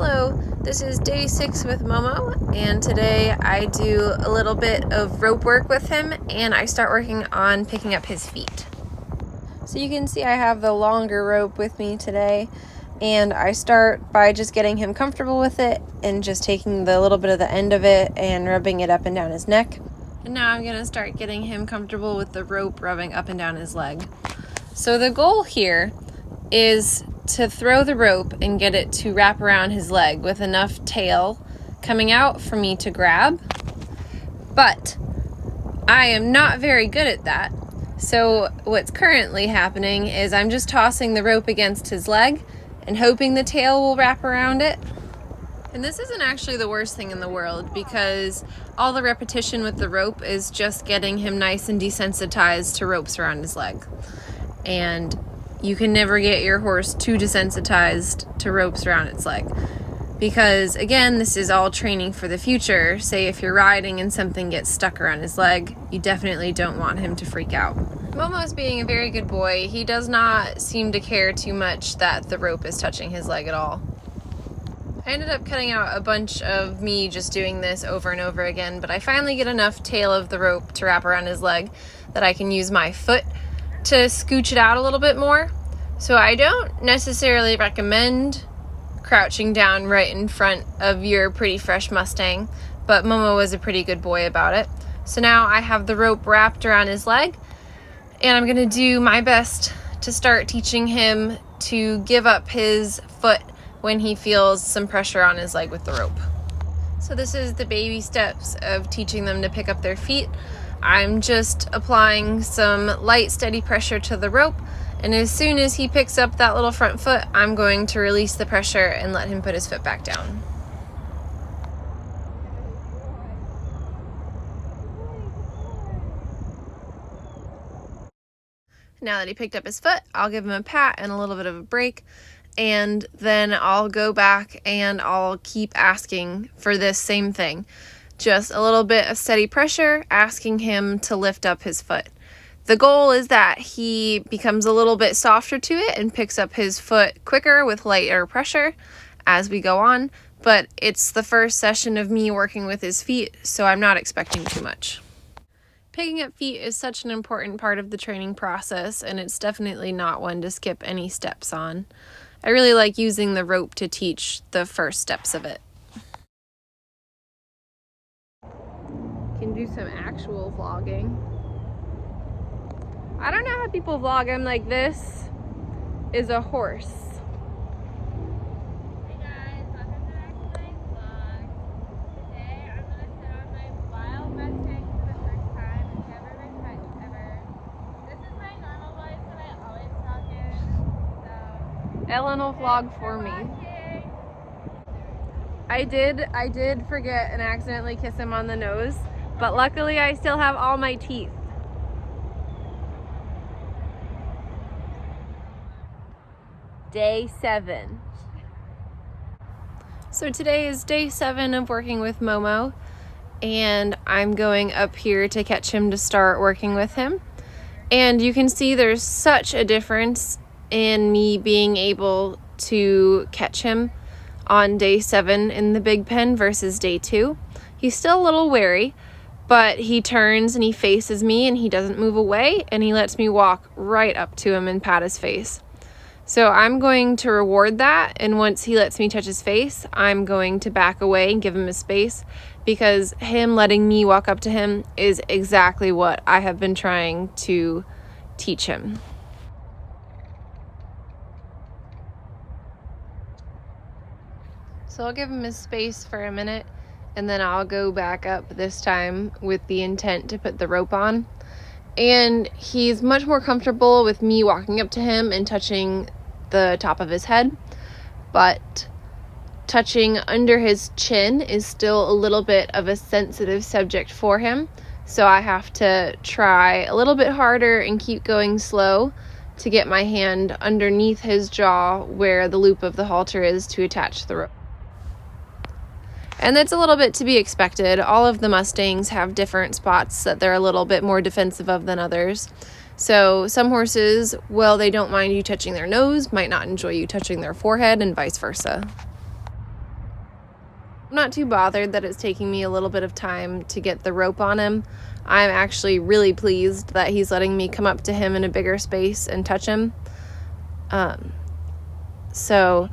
Hello, this is day 6 with Momo, and today I do a little bit of rope work with him and I start working on picking up his feet. So you can see I have the longer rope with me today, and I start by just getting him comfortable with it and just taking the little bit of the end of it and rubbing it up and down his neck. And now I'm going to start getting him comfortable with the rope rubbing up and down his leg. So the goal here is to throw the rope and get it to wrap around his leg with enough tail coming out for me to grab. But I am not very good at that. So what's currently happening is I'm just tossing the rope against his leg and hoping the tail will wrap around it. And this isn't actually the worst thing in the world, because all the repetition with the rope is just getting him nice and desensitized to ropes around his leg. And you can never get your horse too desensitized to ropes around its leg. Because again, this is all training for the future. Say if you're riding and something gets stuck around his leg, you definitely don't want him to freak out. Momo's being a very good boy. He does not seem to care too much that the rope is touching his leg at all. I ended up cutting out a bunch of me just doing this over and over again, but I finally get enough tail of the rope to wrap around his leg that I can use my foot to scooch it out a little bit more. So I don't necessarily recommend crouching down right in front of your pretty fresh Mustang, but Momo was a pretty good boy about it. So now I have the rope wrapped around his leg, and I'm gonna do my best to start teaching him to give up his foot when he feels some pressure on his leg with the rope. So this is the baby steps of teaching them to pick up their feet. I'm just applying some light, steady pressure to the rope, and as soon as he picks up that little front foot, I'm going to release the pressure and let him put his foot back down. Now that he picked up his foot, I'll give him a pat and a little bit of a break, and then I'll go back and I'll keep asking for this same thing. Just a little bit of steady pressure, asking him to lift up his foot. The goal is that he becomes a little bit softer to it and picks up his foot quicker with lighter pressure as we go on, but it's the first session of me working with his feet, so I'm not expecting too much. Picking up feet is such an important part of the training process, and it's definitely not one to skip any steps on. I really like using the rope to teach the first steps of it. Can do some actual vlogging. I don't know how people vlog. I'm like, this is a horse. Hey guys, welcome back to my vlog. Today I'm going to sit on my wild Mustang for the first time. It's never been touched ever. This is my normal voice that I always talk in. So Ellen will vlog for me. I did forget and accidentally kiss him on the nose, but luckily I still have all my teeth. Day 7. So today is day 7 of working with Momo, and I'm going up here to catch him to start working with him. And you can see there's such a difference in me being able to catch him on day 7 in the big pen versus day 2. He's still a little wary, but he turns and he faces me and he doesn't move away, and he lets me walk right up to him and pat his face. So I'm going to reward that, and once he lets me touch his face, I'm going to back away and give him his space, because him letting me walk up to him is exactly what I have been trying to teach him. So I'll give him his space for a minute, and then I'll go back up this time with the intent to put the rope on. And he's much more comfortable with me walking up to him and touching the top of his head, but touching under his chin is still a little bit of a sensitive subject for him. So I have to try a little bit harder and keep going slow to get my hand underneath his jaw where the loop of the halter is to attach the rope. And that's a little bit to be expected. All of the Mustangs have different spots that they're a little bit more defensive of than others. So some horses, well, they don't mind you touching their nose, might not enjoy you touching their forehead, and vice versa. I'm not too bothered that it's taking me a little bit of time to get the rope on him. I'm actually really pleased that he's letting me come up to him in a bigger space and touch him. So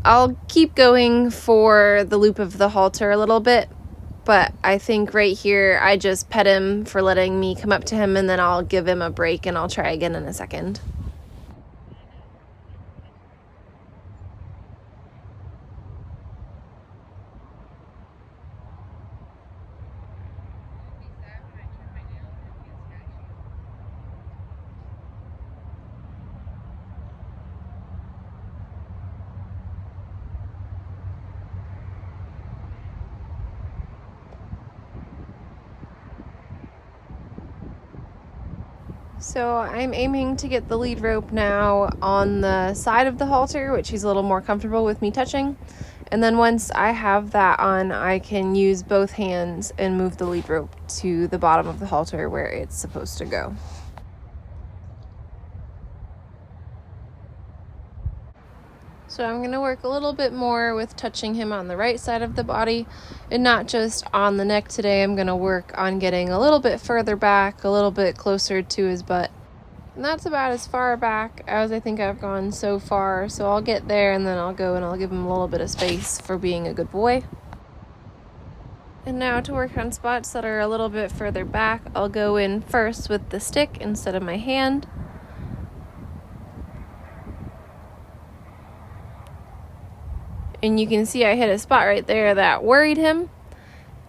I'll keep going for the loop of the halter a little bit, but I think right here I just pet him for letting me come up to him, and then I'll give him a break and I'll try again in a second. So I'm aiming to get the lead rope now on the side of the halter, which he's a little more comfortable with me touching. And then once I have that on, I can use both hands and move the lead rope to the bottom of the halter where it's supposed to go. So I'm going to work a little bit more with touching him on the right side of the body and not just on the neck today. I'm going to work on getting a little bit further back, a little bit closer to his butt. And that's about as far back as I think I've gone so far. So I'll get there and then I'll go and I'll give him a little bit of space for being a good boy. And now to work on spots that are a little bit further back, I'll go in first with the stick instead of my hand. And you can see I hit a spot right there that worried him.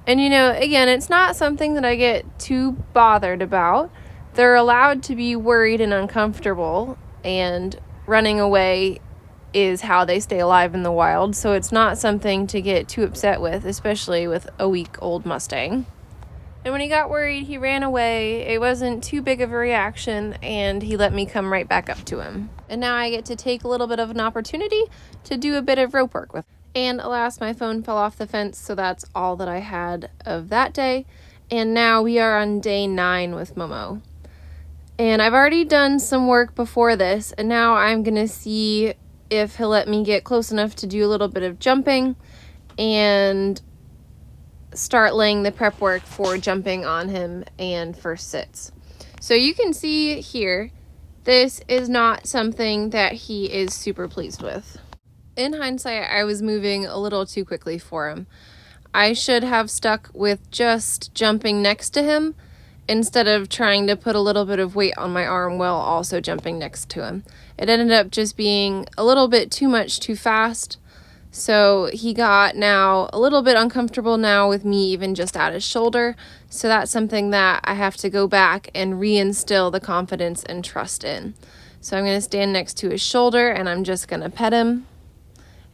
And again, it's not something that I get too bothered about. They're allowed to be worried and uncomfortable, and running away is how they stay alive in the wild. So it's not something to get too upset with, especially with a week-old Mustang. And when he got worried, he ran away. It wasn't too big of a reaction, and he let me come right back up to him. And now I get to take a little bit of an opportunity to do a bit of rope work with him. And alas, my phone fell off the fence, so that's all that I had of that day. And now we are on day 9 with Momo. And I've already done some work before this, and now I'm going to see if he'll let me get close enough to do a little bit of jumping and start laying the prep work for jumping on him and first sits. So you can see here, this is not something that he is super pleased with. In hindsight, I was moving a little too quickly for him. I should have stuck with just jumping next to him instead of trying to put a little bit of weight on my arm while also jumping next to him. It ended up just being a little bit too much too fast. So he got now a little bit uncomfortable now with me even just at his shoulder. So that's something that I have to go back and reinstill the confidence and trust in. So I'm going to stand next to his shoulder and I'm just going to pet him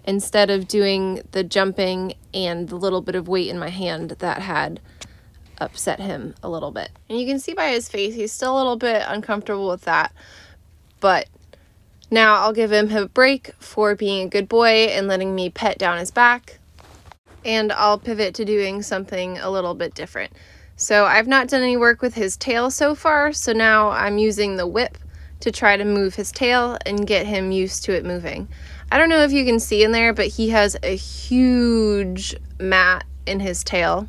instead of doing the jumping and the little bit of weight in my hand that had upset him a little bit. And you can see by his face, he's still a little bit uncomfortable with that. But now I'll give him a break for being a good boy and letting me pet down his back. And I'll pivot to doing something a little bit different. So I've not done any work with his tail so far, so now I'm using the whip to try to move his tail and get him used to it moving. I don't know if you can see in there, but he has a huge mat in his tail.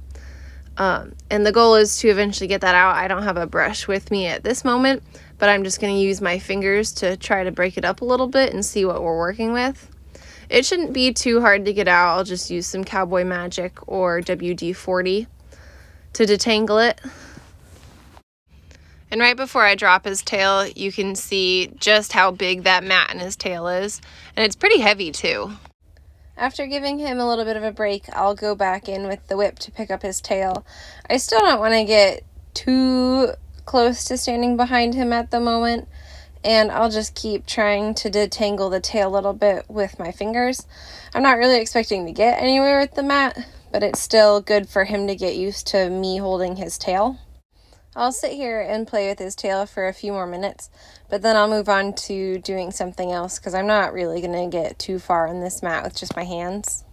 And the goal is to eventually get that out. I don't have a brush with me at this moment, but I'm just going to use my fingers to try to break it up a little bit and see what we're working with. It shouldn't be too hard to get out. I'll just use some Cowboy Magic or WD-40 to detangle it. And right before I drop his tail, you can see just how big that mat in his tail is. And it's pretty heavy too. After giving him a little bit of a break, I'll go back in with the whip to pick up his tail. I still don't want to get too close to standing behind him at the moment, and I'll just keep trying to detangle the tail a little bit with my fingers. I'm not really expecting to get anywhere with the mat, but it's still good for him to get used to me holding his tail. I'll sit here and play with his tail for a few more minutes, but then I'll move on to doing something else because I'm not really going to get too far on this mat with just my hands.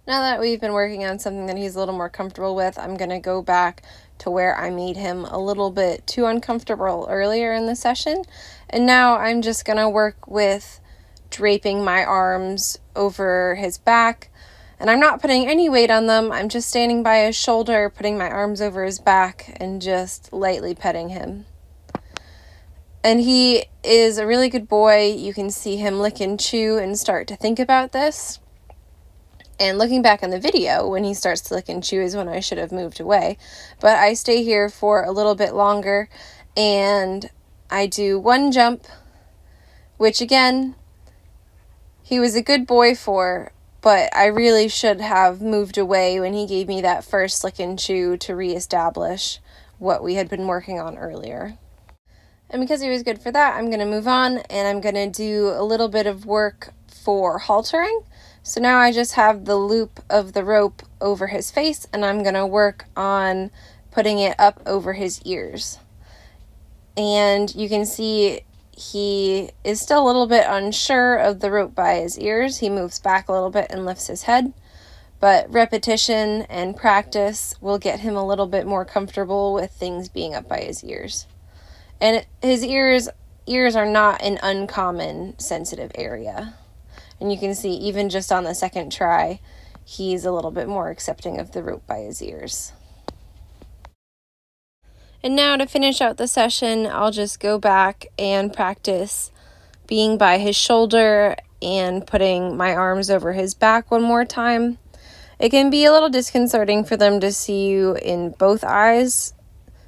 Now that we've been working on something that he's a little more comfortable with, I'm going to go back to where I made him a little bit too uncomfortable earlier in the session. And now I'm just going to work with draping my arms over his back. And I'm not putting any weight on them. I'm just standing by his shoulder, putting my arms over his back, and just lightly petting him. And he is a really good boy. You can see him lick and chew and start to think about this. And looking back on the video, when he starts to lick and chew is when I should have moved away. But I stay here for a little bit longer, and I do one jump, which again, he was a good boy for, but I really should have moved away when he gave me that first lick and chew to reestablish what we had been working on earlier. And because he was good for that, I'm going to move on, and I'm going to do a little bit of work for haltering. So now I just have the loop of the rope over his face, and I'm going to work on putting it up over his ears. And you can see he is still a little bit unsure of the rope by his ears. He moves back a little bit and lifts his head. But repetition and practice will get him a little bit more comfortable with things being up by his ears. And his ears are not an uncommon sensitive area. And you can see even just on the second try, he's a little bit more accepting of the rope by his ears. And now to finish out the session, I'll just go back and practice being by his shoulder and putting my arms over his back one more time. It can be a little disconcerting for them to see you in both eyes.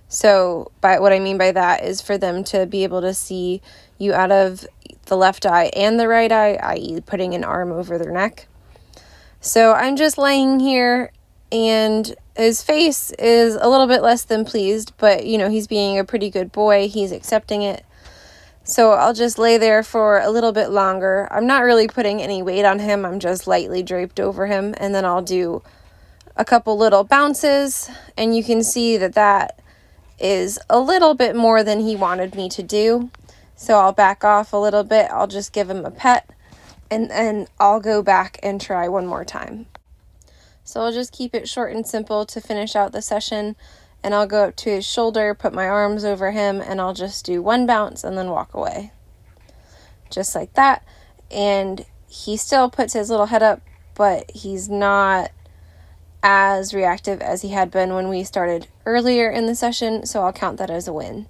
So what I mean by that is for them to be able to see you out of the left eye and the right eye, i.e. putting an arm over their neck. So I'm just laying here, and his face is a little bit less than pleased, but he's being a pretty good boy. He's accepting it. So I'll just lay there for a little bit longer. I'm not really putting any weight on him. I'm just lightly draped over him, and then I'll do a couple little bounces, and you can see that is a little bit more than he wanted me to do. So I'll back off a little bit. I'll just give him a pet, and then I'll go back and try one more time. So I'll just keep it short and simple to finish out the session, and I'll go up to his shoulder, put my arms over him, and I'll just do one bounce and then walk away. Just like that. And he still puts his little head up, but he's not as reactive as he had been when we started earlier in the session, so I'll count that as a win.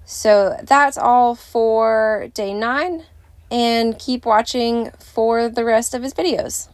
So that's all for day 9, and keep watching for the rest of his videos.